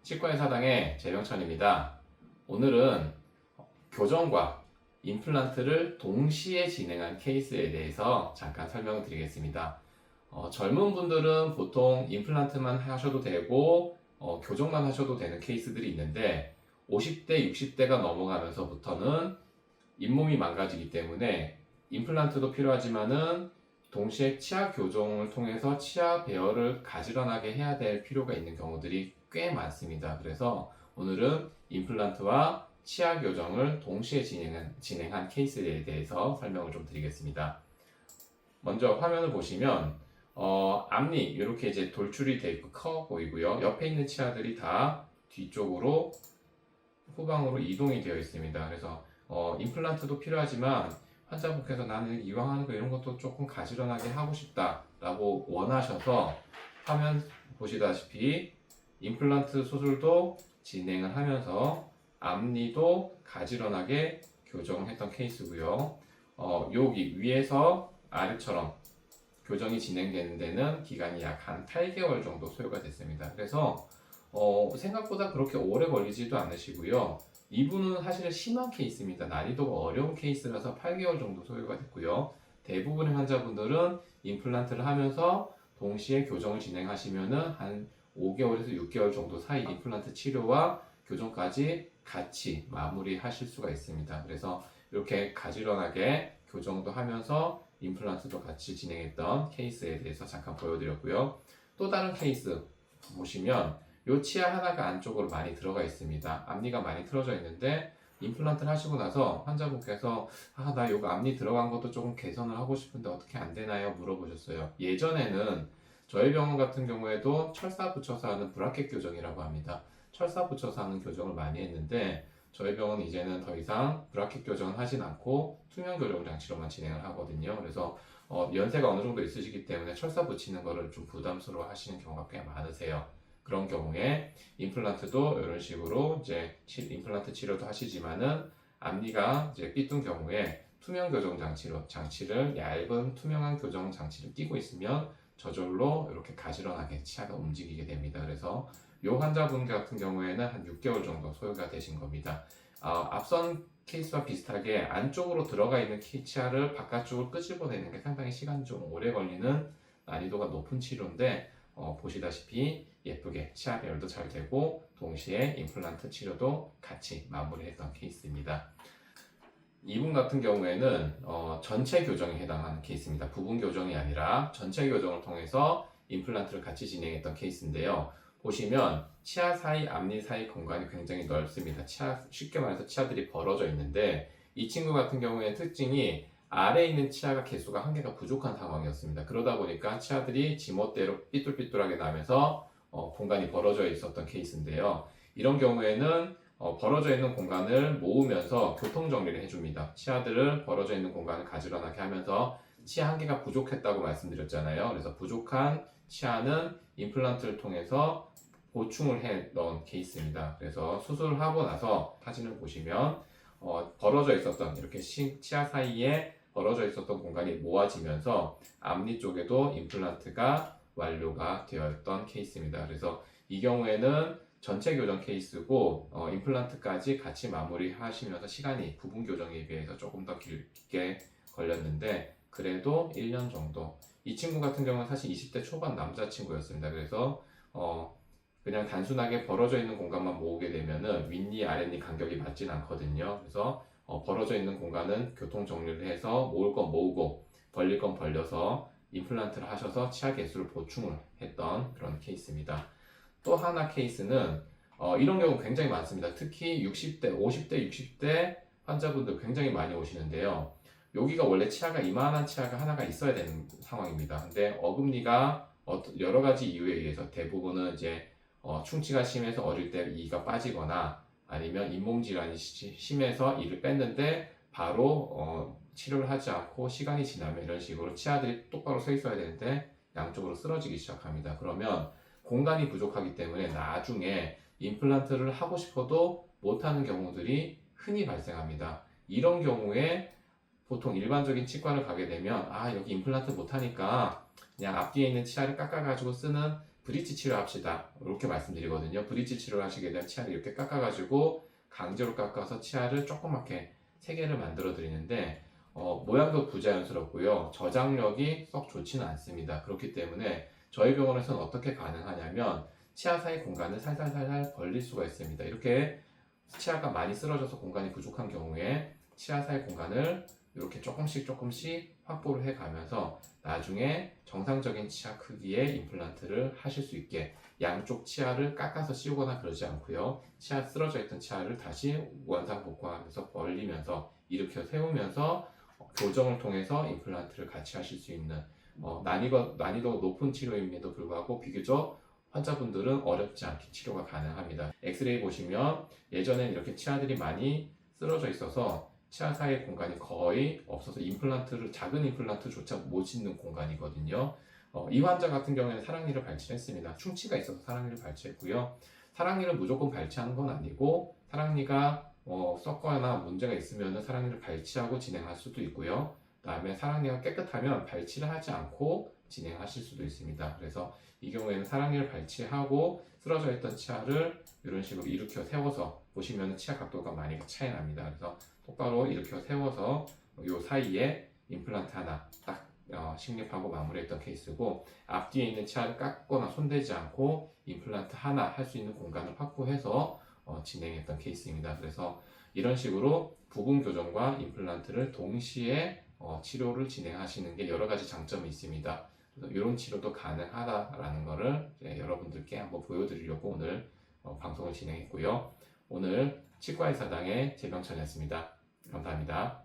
치과의 사당의 재병천입니다. 오늘은 교정과 임플란트를 동시에 진행한 케이스에 대해서 잠깐 설명을 드리겠습니다. 젊은 분들은 보통 임플란트만 하셔도 되고 교정만 하셔도 되는 케이스들이 있는데 50대, 60대가 넘어가면서부터는 잇몸이 망가지기 때문에 임플란트도 필요하지만은 동시에 치아 교정을 통해서 치아 배열을 가지런하게 해야 될 필요가 있는 경우들이 꽤 많습니다. 그래서 오늘은 임플란트와 치아 교정을 동시에 진행한 케이스에 대해서 설명을 좀 드리겠습니다. 먼저 화면을 보시면 앞니 이렇게 이제 돌출이 되어 있고 커 보이고요. 옆에 있는 치아들이 다 뒤쪽으로 후방으로 이동이 되어 있습니다. 그래서 임플란트도 필요하지만 환자분께서 나는 이왕 하는 거 이런 것도 조금 가지런하게 하고 싶다라고 원하셔서 화면 보시다시피 임플란트 수술도 진행을 하면서 앞니도 가지런하게 교정을 했던 케이스고요. 여기 위에서 아래처럼 교정이 진행되는 데는 기간이 약 한 8개월 정도 소요가 됐습니다. 그래서 생각보다 그렇게 오래 걸리지도 않으시고요. 이분은 사실 심한 케이스입니다. 난이도가 어려운 케이스라서 8개월 정도 소요가 됐고요. 대부분의 환자분들은 임플란트를 하면서 동시에 교정을 진행하시면은 한 5개월에서 6개월 정도 사이 임플란트 치료와 교정까지 같이 마무리하실 수가 있습니다. 그래서 이렇게 가지런하게 교정도 하면서 임플란트도 같이 진행했던 케이스에 대해서 잠깐 보여드렸고요. 또 다른 케이스 보시면 요 치아 하나가 안쪽으로 많이 들어가 있습니다. 앞니가 많이 틀어져 있는데 임플란트를 하시고 나서 환자분께서 나 요거 앞니 들어간 것도 조금 개선을 하고 싶은데 어떻게 안 되나요? 물어보셨어요. 예전에는 저희 병원 같은 경우에도 철사 붙여서 하는 브라켓 교정이라고 합니다. 철사 붙여서 하는 교정을 많이 했는데 저희 병원은 이제는 더 이상 브라켓 교정을 하진 않고 투명 교정 장치로만 진행을 하거든요. 그래서 연세가 어느 정도 있으시기 때문에 철사 붙이는 거를 좀 부담스러워 하시는 경우가 꽤 많으세요. 그런 경우에 임플란트도 이런 식으로 이제 임플란트 치료도 하시지만은 앞니가 이제 삐뚤 경우에 투명 교정 장치를 얇은 투명한 교정 장치를 끼고 있으면 저절로 이렇게 가지런하게 치아가 움직이게 됩니다. 그래서 이 환자분 같은 경우에는 한 6개월 정도 소요가 되신 겁니다. 앞선 케이스와 비슷하게 안쪽으로 들어가 있는 치아를 바깥쪽으로 끄집어내는 게 상당히 시간이 좀 오래 걸리는 난이도가 높은 치료인데 보시다시피 예쁘게 치아 배열도 잘 되고 동시에 임플란트 치료도 같이 마무리했던 케이스입니다. 이분 같은 경우에는 전체 교정에 해당하는 케이스입니다. 부분 교정이 아니라 전체 교정을 통해서 임플란트를 같이 진행했던 케이스인데요. 보시면 치아 사이, 앞니 사이 공간이 굉장히 넓습니다. 쉽게 말해서 치아들이 벌어져 있는데 이 친구 같은 경우에 특징이 아래에 있는 치아가 개수가 한 개가 부족한 상황이었습니다. 그러다 보니까 치아들이 지멋대로 삐뚤삐뚤하게 나면서 공간이 벌어져 있었던 케이스인데요. 이런 경우에는 벌어져 있는 공간을 모으면서 교통 정리를 해줍니다. 치아들을 벌어져 있는 공간을 가지런하게 하면서 치아 한 개가 부족했다고 말씀드렸잖아요. 그래서 부족한 치아는 임플란트를 통해서 보충을 해 넣은 케이스입니다. 그래서 수술을 하고 나서 사진을 보시면 벌어져 있었던 이렇게 치아 사이에 벌어져 있었던 공간이 모아지면서 앞니 쪽에도 임플란트가 완료가 되었던 케이스입니다. 그래서 이 경우에는 전체 교정 케이스고 임플란트까지 같이 마무리 하시면서 시간이 부분 교정에 비해서 조금 더 길게 걸렸는데 그래도 1년 정도. 이 친구 같은 경우는 사실 20대 초반 남자친구였습니다. 그래서 그냥 단순하게 벌어져 있는 공간만 모으게 되면은 윗니 아랫니 간격이 맞진 않거든요. 그래서 벌어져 있는 공간은 교통 정리를 해서 모을 건 모으고 벌릴 건 벌려서 임플란트를 하셔서 치아 개수를 보충을 했던 그런 케이스입니다. 또 하나 케이스는 이런 경우 굉장히 많습니다. 특히 60대, 50대, 60대 환자분들 굉장히 많이 오시는데요. 여기가 원래 치아가 이만한 치아가 하나가 있어야 되는 상황입니다. 근데 어금니가 여러 가지 이유에 의해서 대부분은 이제 충치가 심해서 어릴 때 이가 빠지거나 아니면 잇몸 질환이 심해서 이를 뺐는데 바로 치료를 하지 않고 시간이 지나면 이런 식으로 치아들이 똑바로 서 있어야 되는데 양쪽으로 쓰러지기 시작합니다. 그러면 공간이 부족하기 때문에 나중에 임플란트를 하고 싶어도 못하는 경우들이 흔히 발생합니다. 이런 경우에 보통 일반적인 치과를 가게 되면 여기 임플란트 못하니까 그냥 앞뒤에 있는 치아를 깎아가지고 쓰는 브릿지 치료합시다. 이렇게 말씀드리거든요. 브릿지 치료를 하시게 되면 치아를 이렇게 깎아가지고 강제로 깎아서 치아를 조그맣게 3개를 만들어 드리는데 모양도 부자연스럽고요. 저장력이 썩 좋지는 않습니다. 그렇기 때문에 저희 병원에서는 어떻게 가능하냐면 치아 사이 공간을 살살살살 벌릴 수가 있습니다. 이렇게 치아가 많이 쓰러져서 공간이 부족한 경우에 치아 사이 공간을 이렇게 조금씩 확보를 해 가면서 나중에 정상적인 치아 크기의 임플란트를 하실 수 있게 양쪽 치아를 깎아서 씌우거나 그러지 않고요. 치아 쓰러져 있던 치아를 다시 원상복구하면서 벌리면서 일으켜 세우면서 교정을 통해서 임플란트를 같이 하실 수 있는 난이도 높은 치료임에도 불구하고 비교적 환자분들은 어렵지 않게 치료가 가능합니다. 엑스레이 보시면 예전엔 이렇게 치아들이 많이 쓰러져 있어서 치아 사이 공간이 거의 없어서 작은 임플란트조차 못 짓는 공간이거든요. 이 환자 같은 경우에는 사랑니를 발치했습니다. 충치가 있어서 사랑니를 발치했고요. 사랑니를 무조건 발치하는 건 아니고 사랑니가 썩거나 문제가 있으면 사랑니를 발치하고 진행할 수도 있고요. 그다음에 사랑니가 깨끗하면 발치를 하지 않고 진행하실 수도 있습니다. 그래서 이 경우에는 사랑니를 발치하고 쓰러져 있던 치아를 이런 식으로 일으켜 세워서 보시면 치아 각도가 많이 차이 납니다. 그래서 똑바로 일으켜 세워서 이 사이에 임플란트 하나 딱 식립하고 마무리했던 케이스고, 앞뒤에 있는 치아를 깎거나 손대지 않고 임플란트 하나 할 수 있는 공간을 확보해서 진행했던 케이스입니다. 그래서 이런 식으로 부분 교정과 임플란트를 동시에 치료를 진행하시는 게 여러 가지 장점이 있습니다. 그래서 이런 치료도 가능하다라는 거를 여러분들께 한번 보여드리려고 오늘 방송을 진행했고요. 오늘 치과의사당의 재병천이었습니다. 감사합니다.